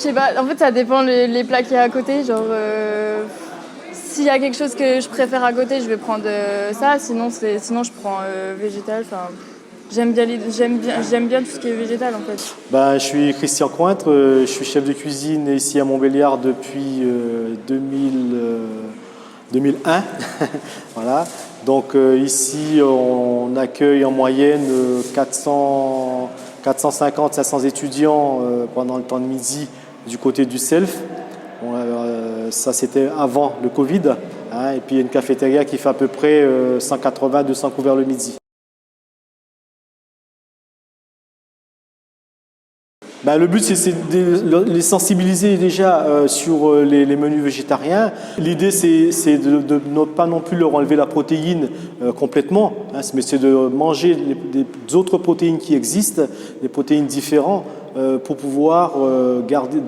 sais pas, en fait ça dépend les plats qu'il y a à côté, genre s'il y a quelque chose que je préfère à côté, je vais prendre ça, sinon je prends végétal, enfin j'aime bien tout ce qui est végétal en fait. Ben, je suis Christian Cointre, je suis chef de cuisine ici à Montbéliard depuis 2001. Voilà. Donc ici, on accueille en moyenne 450-500 étudiants pendant le temps de midi du côté du self. Bon, ça, c'était avant le Covid. Hein, et puis, il y a une cafétéria qui fait à peu près 180-200 couverts le midi. Ben, le but, c'est de les sensibiliser déjà sur les menus végétariens. L'idée, c'est de ne pas non plus leur enlever la protéine complètement, hein, mais c'est de manger des autres protéines qui existent, des protéines différentes, pour pouvoir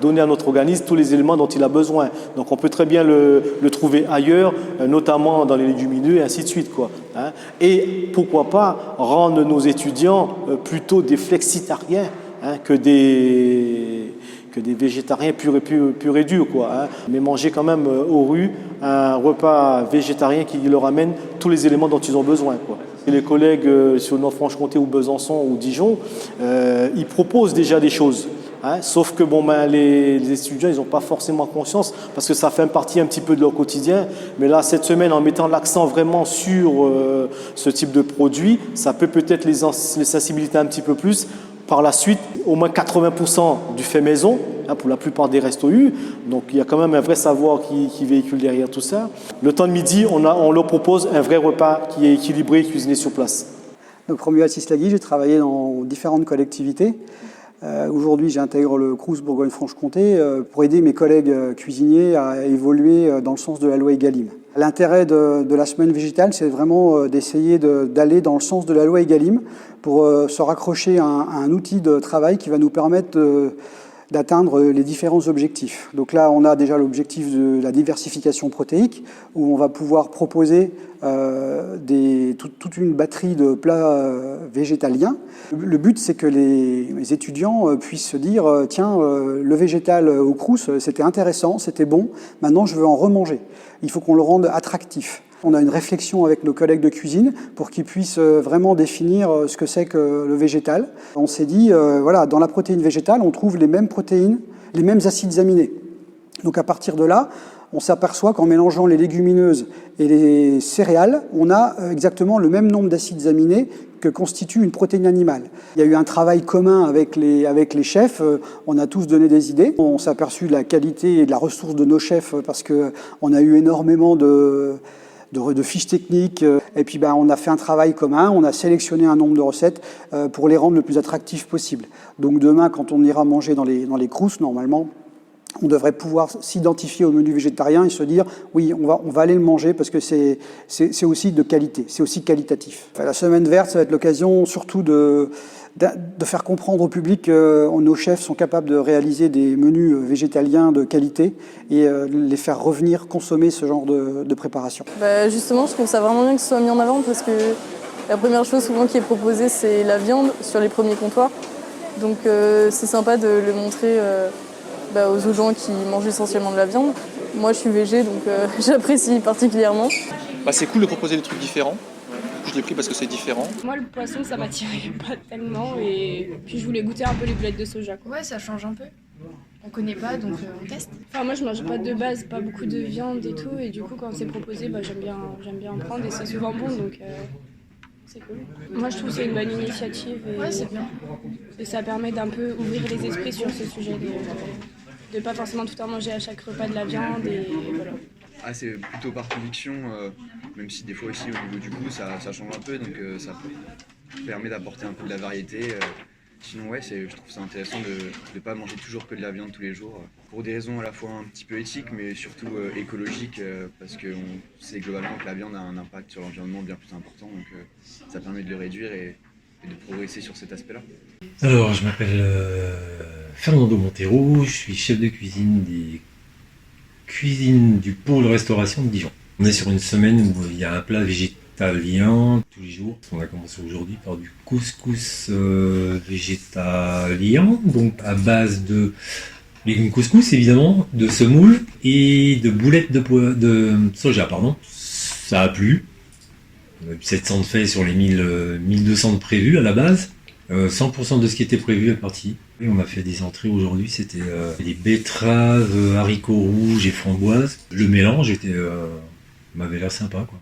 donner à notre organisme tous les éléments dont il a besoin. Donc on peut très bien le trouver ailleurs, notamment dans les légumineux et ainsi de suite, quoi, hein. Et pourquoi pas rendre nos étudiants plutôt des flexitariens, hein, que des végétariens pur et dur, quoi, hein. Mais manger quand même aux rues un repas végétarien qui leur amène tous les éléments dont ils ont besoin, quoi. Et les collègues sur Nord-Franche-Comté ou Besançon ou Dijon, ils proposent déjà des choses, hein, sauf que bon, ben, les étudiants, ils n'ont pas forcément conscience parce que ça fait partie un petit peu de leur quotidien. Mais là, cette semaine, en mettant l'accent vraiment sur ce type de produit, ça peut peut-être les sensibiliser un petit peu plus. Par la suite, au moins 80% du fait maison, hein, pour la plupart des restos U. Donc il y a quand même un vrai savoir qui véhicule derrière tout ça. Le temps de midi, on leur propose un vrai repas qui est équilibré, cuisiné sur place. Donc, Romuald Assislagui, j'ai travaillé dans différentes collectivités. Aujourd'hui, j'intègre le Crous Bourgogne-Franche-Comté pour aider mes collègues cuisiniers à évoluer dans le sens de la loi Egalim. L'intérêt de la semaine végétale, c'est vraiment d'essayer d'aller dans le sens de la loi Egalim pour se raccrocher à un outil de travail qui va nous permettre d'atteindre les différents objectifs. Donc là, on a déjà l'objectif de la diversification protéique, où on va pouvoir proposer toute une batterie de plats végétaliens. Le but, c'est que les étudiants puissent se dire « Tiens, le végétal au Crous, c'était intéressant, c'était bon, maintenant je veux en remanger ». Il faut qu'on le rende attractif. On a une réflexion avec nos collègues de cuisine pour qu'ils puissent vraiment définir ce que c'est que le végétal. On s'est dit, voilà, dans la protéine végétale, on trouve les mêmes protéines, les mêmes acides aminés. Donc à partir de là, on s'aperçoit qu'en mélangeant les légumineuses et les céréales, on a exactement le même nombre d'acides aminés que constitue une protéine animale. Il y a eu un travail commun avec les chefs, on a tous donné des idées. On s'est aperçu de la qualité et de la ressource de nos chefs parce qu'on a eu énormément de fiches techniques. Et puis on a fait un travail commun, on a sélectionné un nombre de recettes pour les rendre le plus attractifs possible. Donc demain, quand on ira manger dans les Crous, normalement, on devrait pouvoir s'identifier au menu végétarien et se dire oui, on va aller le manger parce que c'est aussi de qualité, c'est aussi qualitatif. Enfin, la semaine verte, ça va être l'occasion surtout de faire comprendre au public que nos chefs sont capables de réaliser des menus végétaliens de qualité et les faire revenir consommer ce genre de préparation. Justement, je trouve ça vraiment bien que ce soit mis en avant parce que la première chose souvent qui est proposée, c'est la viande sur les premiers comptoirs. Donc c'est sympa de le montrer aux gens qui mangent essentiellement de la viande. Moi, je suis végé, donc j'apprécie particulièrement. C'est cool de proposer des trucs différents. Je l'ai pris parce que c'est différent. Moi, le poisson, ça m'attirait pas tellement et puis je voulais goûter un peu les boulettes de soja. Ouais, ça change un peu. On connaît pas, donc on teste. Enfin, moi, je mange pas de base, pas beaucoup de viande et tout, et du coup, quand c'est proposé, j'aime bien en prendre et c'est souvent bon, donc c'est cool. Moi, je trouve que c'est une bonne initiative Ouais, c'est bien. Et ça permet d'un peu ouvrir les esprits sur ce sujet de pas forcément tout le temps manger à chaque repas de la viande et voilà. C'est plutôt par conviction, même si des fois aussi au niveau du goût ça change un peu, donc ça permet d'apporter un peu de la variété. Sinon je trouve ça intéressant de ne pas manger toujours que de la viande tous les jours, pour des raisons à la fois un petit peu éthiques mais surtout écologiques, parce qu'on sait globalement que la viande a un impact sur l'environnement bien plus important, donc ça permet de le réduire et de progresser sur cet aspect-là. Alors, je m'appelle Fernando Montero, je suis chef de cuisine des cuisines du pôle restauration de Dijon. On est sur une semaine où il y a un plat végétalien tous les jours. On a commencé aujourd'hui par du couscous végétalien, donc à base de Légumes couscous, évidemment, de semoule et de boulettes de soja, pardon. Ça a plu. On a eu 700 de faits sur les 1200 de prévus à la base. 100% de ce qui était prévu est parti. Et on a fait des entrées aujourd'hui, c'était des betteraves, haricots rouges et framboises. Le mélange m'avait l'air sympa, quoi.